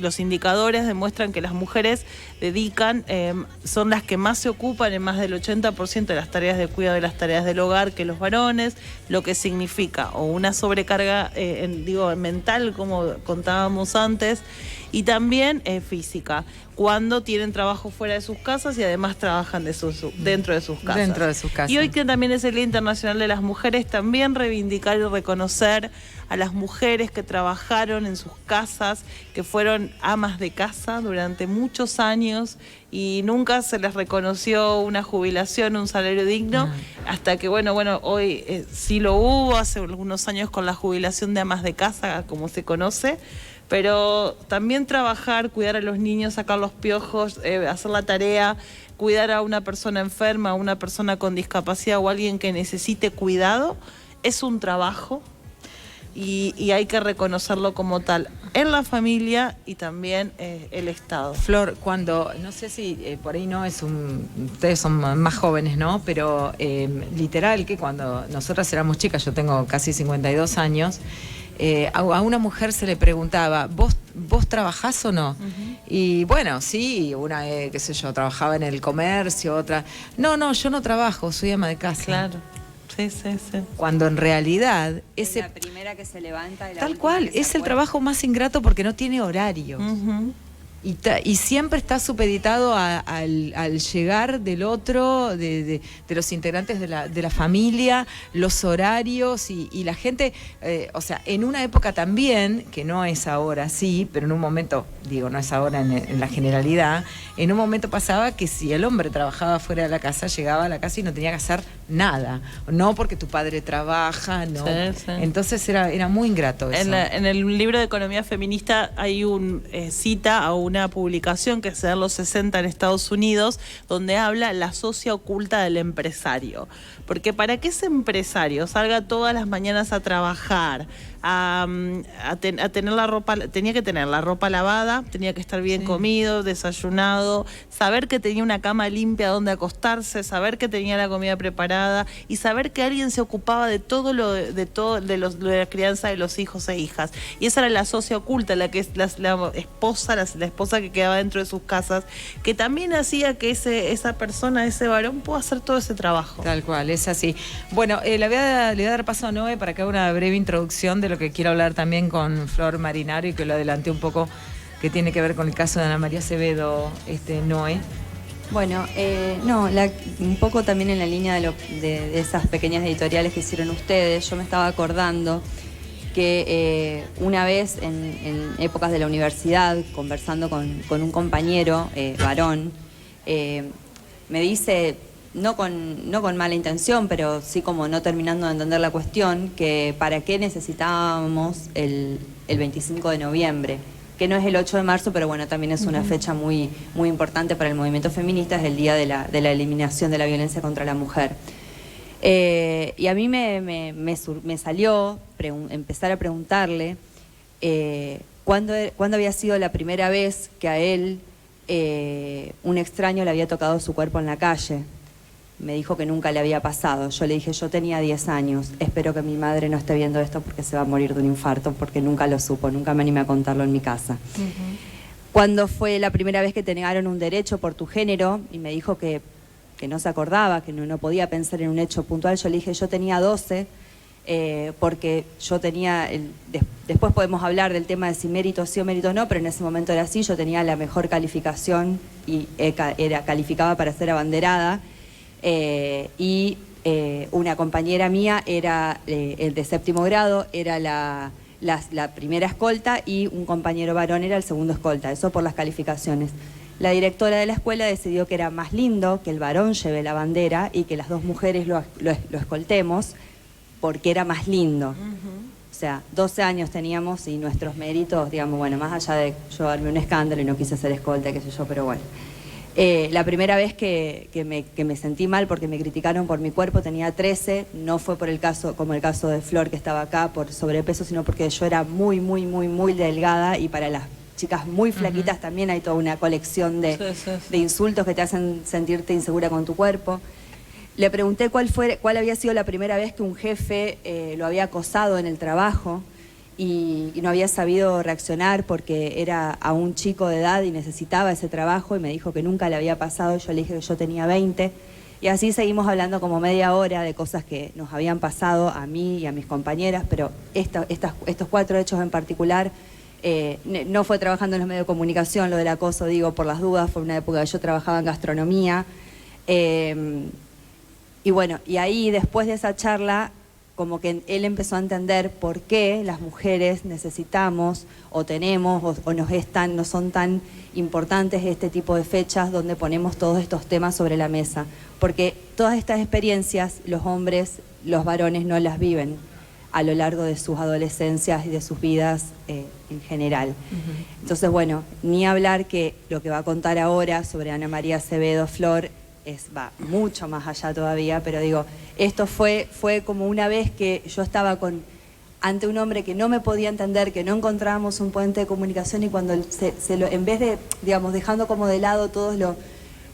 los indicadores demuestran que las mujeres son las que más se ocupan en más del 80% de las tareas de cuidado y las tareas del hogar que los varones, lo que significa o una sobrecarga mental, como contábamos antes, y también física, cuando tienen trabajo fuera de sus casas y además trabajan dentro de sus casas. Dentro de sus casas. Y hoy, que también es el Día Internacional de las Mujeres, también reivindicar y reconocer a las mujeres que trabajaron en sus casas, que fueron amas de casa durante muchos años y nunca se les reconoció una jubilación, un salario digno, hasta que, hoy sí lo hubo, hace algunos años con la jubilación de amas de casa, como se conoce. Pero también trabajar, cuidar a los niños, sacar los piojos, hacer la tarea, cuidar a una persona enferma, a una persona con discapacidad o alguien que necesite cuidado, es un trabajo y hay que reconocerlo como tal en la familia y también el Estado. Flor, no sé si por ahí ustedes son más jóvenes, ¿no? Pero literal que cuando nosotras éramos chicas, yo tengo casi 52 años, a una mujer se le preguntaba, ¿vos trabajás o no? Y bueno, sí, una, qué sé yo, trabajaba en el comercio, otra, no, yo no trabajo, soy ama de casa. Claro. Sí. Cuando en realidad es la primera que se levanta y la tal cual, es el trabajo más ingrato porque no tiene horarios. Y siempre está supeditado al llegar del otro, de los integrantes de la familia, los horarios y la gente, o sea, en una época también, que no es ahora, sí, pero en un momento, no es ahora en la generalidad, en un momento pasaba que si el hombre trabajaba fuera de la casa, llegaba a la casa y no tenía que hacer nada. No porque tu padre trabaja, no. Sí. Entonces era muy ingrato eso. En el libro de Economía Feminista hay cita a una publicación que se da en los 60 en Estados Unidos, donde habla la socia oculta del empresario. Porque para que ese empresario salga todas las mañanas a trabajar, a tener la ropa, tenía que tener la ropa lavada, tenía que estar bien comido, desayunado, saber que tenía una cama limpia donde acostarse, saber que tenía la comida preparada y saber que alguien se ocupaba de todo de la crianza de los hijos e hijas. Y esa era la socia oculta, la que es la esposa que quedaba dentro de sus casas, que también hacía que esa persona, ese varón, pueda hacer todo ese trabajo. Tal cual, es así. Bueno, le voy a dar paso a Noé para que haga una breve introducción de lo que quiero hablar también con Flor Marinaro y que lo adelanté un poco, que tiene que ver con el caso de Ana María Acevedo, Noé. Bueno, un poco también en la línea de esas pequeñas editoriales que hicieron ustedes, yo me estaba acordando que una vez en épocas de la universidad, conversando con un compañero varón, me dice, no con mala intención, pero sí como no terminando de entender la cuestión, que para qué necesitábamos el 25 de noviembre, que no es el 8 de marzo, pero bueno, también es una fecha muy, muy importante para el movimiento feminista, es el día de la eliminación de la violencia contra la mujer. Y a mí me salió empezar a preguntarle ¿cuándo había sido la primera vez que a él un extraño le había tocado su cuerpo en la calle. Me dijo que nunca le había pasado. Yo le dije, yo tenía 10 años, espero que mi madre no esté viendo esto porque se va a morir de un infarto, porque nunca lo supo, nunca me animé a contarlo en mi casa. ¿Cuándo fue la primera vez que te negaron un derecho por tu género? Y me dijo que no se acordaba, que no podía pensar en un hecho puntual. Yo le dije, yo tenía 12, porque yo tenía, después podemos hablar del tema de si méritos sí o méritos no, pero en ese momento era así, yo tenía la mejor calificación y calificaba para ser abanderada. Una compañera mía era el de 7º grado, era la primera escolta, y un compañero varón era el segundo escolta, eso por las calificaciones. La directora de la escuela decidió que era más lindo que el varón lleve la bandera y que las dos mujeres lo escoltemos, porque era más lindo. O sea, 12 años teníamos y nuestros méritos, digamos, bueno, más allá de yo darme un escándalo y no quise ser escolta, qué sé yo, pero bueno. La primera vez que me sentí mal porque me criticaron por mi cuerpo, tenía 13, no fue por el caso, como el caso de Flor que estaba acá, por sobrepeso, sino porque yo era muy, muy, muy, muy delgada, y para las chicas muy flaquitas también hay toda una colección de insultos que te hacen sentirte insegura con tu cuerpo. Le pregunté cuál había sido la primera vez que un jefe lo había acosado en el trabajo, y no había sabido reaccionar porque era aún chico de edad y necesitaba ese trabajo y me dijo que nunca le había pasado. Yo le dije que yo tenía 20 y así seguimos hablando como media hora de cosas que nos habían pasado a mí y a mis compañeras, pero estos 4 hechos en particular, no fue trabajando en los medios de comunicación, lo del acoso, digo, por las dudas, fue una época que yo trabajaba en gastronomía. Y bueno, y ahí después de esa charla, como que él empezó a entender por qué las mujeres necesitamos o tenemos o no son tan importantes este tipo de fechas donde ponemos todos estos temas sobre la mesa. Porque todas estas experiencias los hombres, los varones no las viven a lo largo de sus adolescencias y de sus vidas en general. Entonces, bueno, ni hablar que lo que va a contar ahora sobre Ana María Acevedo, Flor, va mucho más allá todavía, pero digo, esto fue como una vez que yo estaba ante un hombre que no me podía entender, que no encontrábamos un puente de comunicación y cuando en vez de, digamos, dejando como de lado todo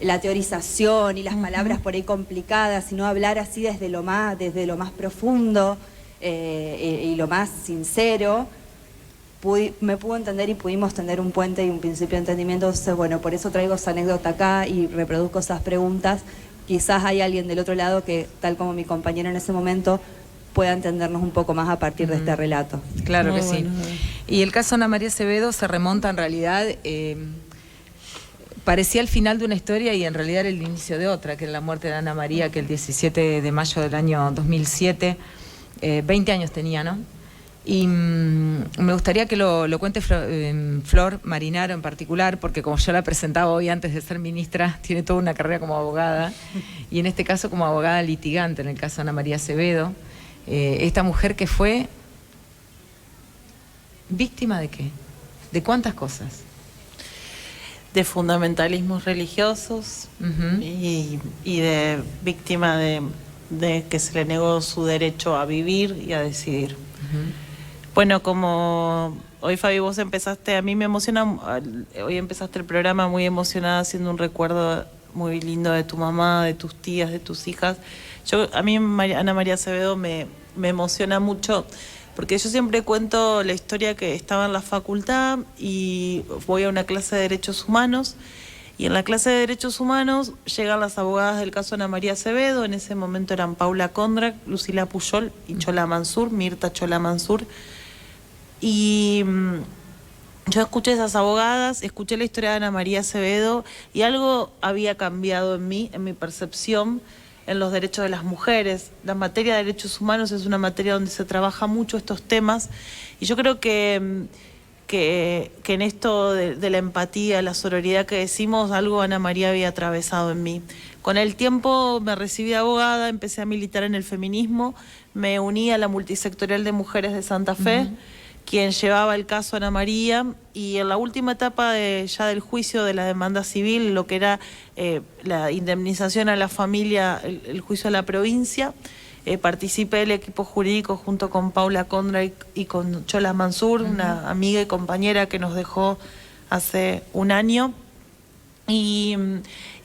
la teorización y las palabras por ahí complicadas, sino hablar así desde lo más profundo y lo más sincero, me pudo entender y pudimos tener un puente y un principio de entendimiento. Entonces, bueno, por eso traigo esa anécdota acá y reproduzco esas preguntas. Quizás hay alguien del otro lado que, tal como mi compañero en ese momento, pueda entendernos un poco más a partir de este relato. Claro que sí. Bueno. Y el caso Ana María Acevedo se remonta en realidad, parecía el final de una historia y en realidad era el inicio de otra, que era la muerte de Ana María, que el 17 de mayo del año 2007, 20 años tenía, ¿no? Y me gustaría que lo cuente Flor Marinaro en particular, porque como yo la presentaba hoy antes de ser ministra, tiene toda una carrera como abogada, y en este caso como abogada litigante, en el caso de Ana María Acevedo, esta mujer que fue víctima ¿de qué? ¿De cuántas cosas? De fundamentalismos religiosos y de víctima de que se le negó su derecho a vivir y a decidir. Bueno, como hoy, Fabi, vos empezaste, a mí me emociona, hoy empezaste el programa muy emocionada haciendo un recuerdo muy lindo de tu mamá, de tus tías, de tus hijas. A mí Ana María Acevedo me emociona mucho porque yo siempre cuento la historia que estaba en la facultad y voy a una clase de Derechos Humanos y en la clase de Derechos Humanos llegan las abogadas del caso Ana María Acevedo. En ese momento eran Paula Condra, Lucila Pujol y Chola Mansur, Mirta Chola Mansur. Y yo escuché esas abogadas, escuché la historia de Ana María Acevedo y algo había cambiado en mí, en mi percepción, en los derechos de las mujeres. La materia de derechos humanos es una materia donde se trabaja mucho estos temas y yo creo que en esto de la empatía, la sororidad que decimos, algo Ana María había atravesado en mí. Con el tiempo me recibí de abogada, empecé a militar en el feminismo, me uní a la multisectorial de mujeres de Santa Fe, quien llevaba el caso Ana María, y en la última etapa ya del juicio de la demanda civil, lo que era la indemnización a la familia, el juicio de la provincia, participé del equipo jurídico junto con Paula Condra y con Chola Mansur, una amiga y compañera que nos dejó hace un año. Y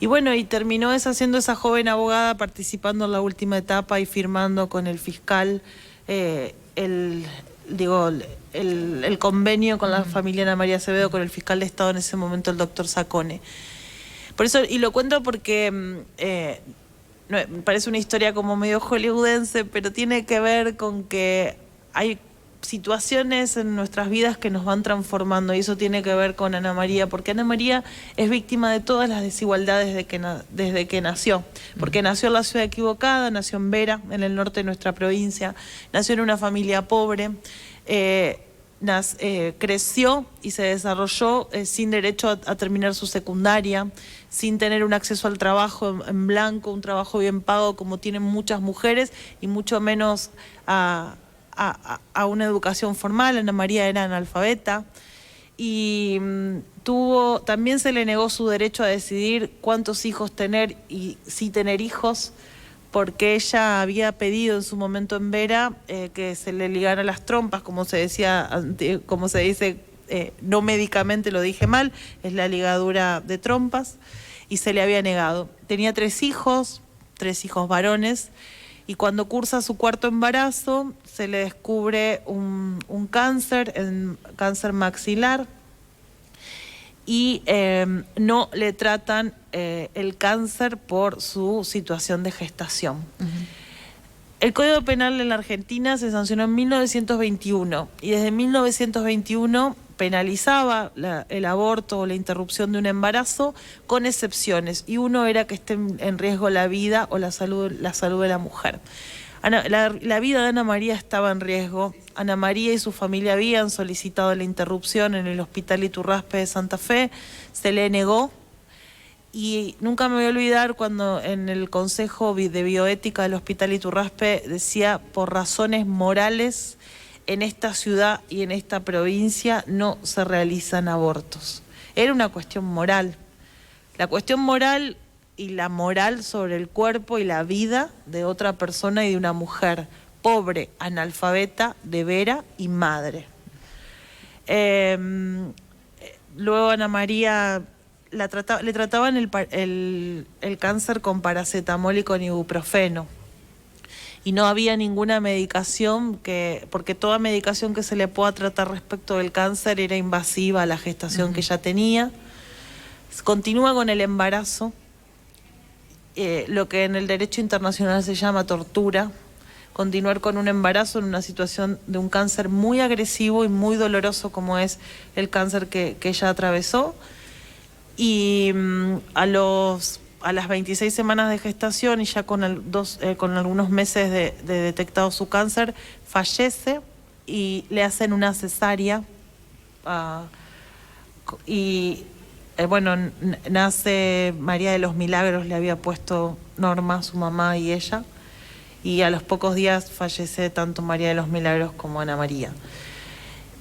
bueno, y terminó siendo esa joven abogada participando en la última etapa y firmando con el fiscal el convenio con la familia Ana María Acevedo, con el fiscal de Estado en ese momento, el doctor Sacone. Por eso, y lo cuento porque me parece una historia como medio hollywoodense, pero tiene que ver con que hay situaciones en nuestras vidas que nos van transformando, y eso tiene que ver con Ana María, porque Ana María es víctima de todas las desigualdades desde que nació, porque nació en la ciudad equivocada, nació en Vera, en el norte de nuestra provincia, nació en una familia pobre, creció y se desarrolló sin derecho a terminar su secundaria, sin tener un acceso al trabajo en blanco, un trabajo bien pago como tienen muchas mujeres, y mucho menos a una educación formal. Ana María era analfabeta y también se le negó su derecho a decidir cuántos hijos tener y si tener hijos, porque ella había pedido en su momento en Vera que se le ligara las trompas, como se dice, no médicamente, lo dije mal, es la ligadura de trompas, y se le había negado. Tenía 3 hijos varones, y cuando cursa su cuarto embarazo se le descubre un cáncer, cáncer maxilar, y no le tratan el cáncer por su situación de gestación. El Código Penal en la Argentina se sancionó en 1921 y desde 1921 penalizaba el aborto o la interrupción de un embarazo con excepciones, y uno era que esté en riesgo la vida o la salud de la mujer. La vida de Ana María estaba en riesgo. Ana María y su familia habían solicitado la interrupción en el Hospital Iturraspe de Santa Fe, se le negó. Y nunca me voy a olvidar cuando en el Consejo de Bioética del Hospital Iturraspe decía: por razones morales, en esta ciudad y en esta provincia no se realizan abortos. Era una cuestión moral. La cuestión moral y la moral sobre el cuerpo y la vida de otra persona y de una mujer pobre, analfabeta, de vera y madre. Luego Ana María le trataban el cáncer con paracetamol y con ibuprofeno. Y no había ninguna medicación, porque toda medicación que se le pueda tratar respecto del cáncer era invasiva a la gestación que ella tenía. Continúa con el embarazo, lo que en el derecho internacional se llama tortura. Continuar con un embarazo en una situación de un cáncer muy agresivo y muy doloroso como es el cáncer que ella atravesó. Y a las 26 semanas de gestación y ya con algunos meses de detectado su cáncer, fallece y le hacen una cesárea. Nace María de los Milagros, le había puesto Norma, su mamá y ella. Y a los pocos días fallece tanto María de los Milagros como Ana María.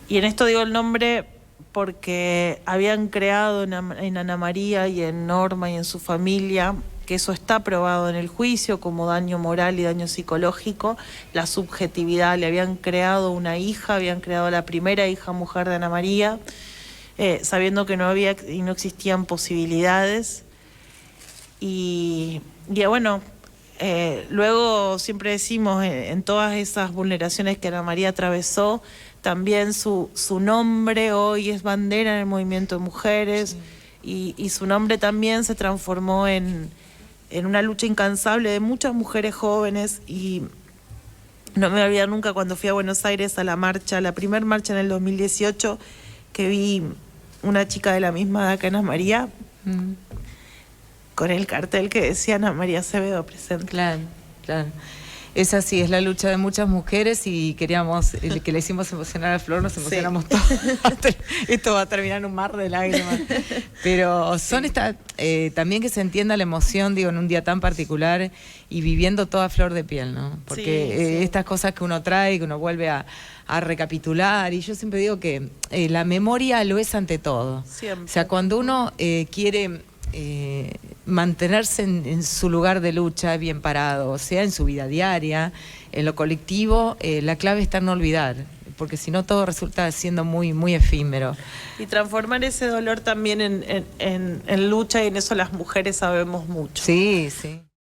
Y en esto digo el nombre porque habían creado en Ana María y en Norma y en su familia, que eso está probado en el juicio como daño moral y daño psicológico, la subjetividad. Le habían creado una hija, habían creado la primera hija mujer de Ana María, sabiendo que no había y no existían posibilidades. Y bueno, luego siempre decimos, en todas esas vulneraciones que Ana María atravesó, también su nombre hoy es bandera en el movimiento de mujeres, sí. y su nombre también se transformó en una lucha incansable de muchas mujeres jóvenes. Y no me voy a olvidar nunca cuando fui a Buenos Aires a la primer marcha en el 2018, que vi una chica de la misma edad que Ana María, con el cartel que decía Ana María Acevedo presente. Claro, claro. Es así, es la lucha de muchas mujeres, y queríamos, el que le hicimos emocionar a Flor, nos emocionamos todos. Esto va a terminar en un mar de lágrimas. Pero son también que se entienda la emoción, digo, en un día tan particular y viviendo toda flor de piel, ¿no? Porque estas cosas que uno trae, que uno vuelve a recapitular, y yo siempre digo que la memoria lo es ante todo. Siempre. O sea, cuando uno quiere mantenerse en su lugar de lucha bien parado, o sea, en su vida diaria, en lo colectivo, la clave está en no olvidar, porque si no todo resulta siendo muy, muy efímero. Y transformar ese dolor también en lucha, y en eso las mujeres sabemos mucho. Sí, sí.